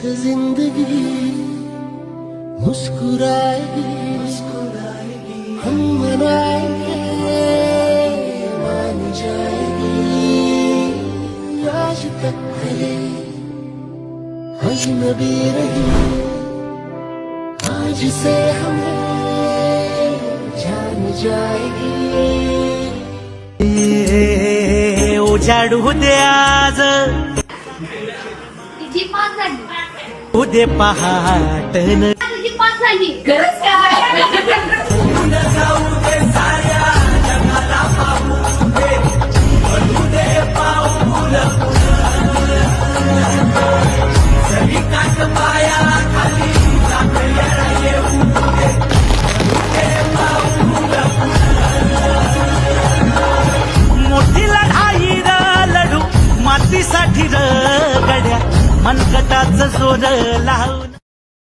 जिंदगी मुस्कुराएगी हम मनाएंगे मान जाएगी आज तक कहे अजनबी रही आज से हमें जान जाएगी उजाडू दे आज तिची पाच झाली उदे पहाटन तिची पाच झाली गरज काय मोठी लढाई र लढू मातीसाठी र गड्या मनकटाच जोर लावून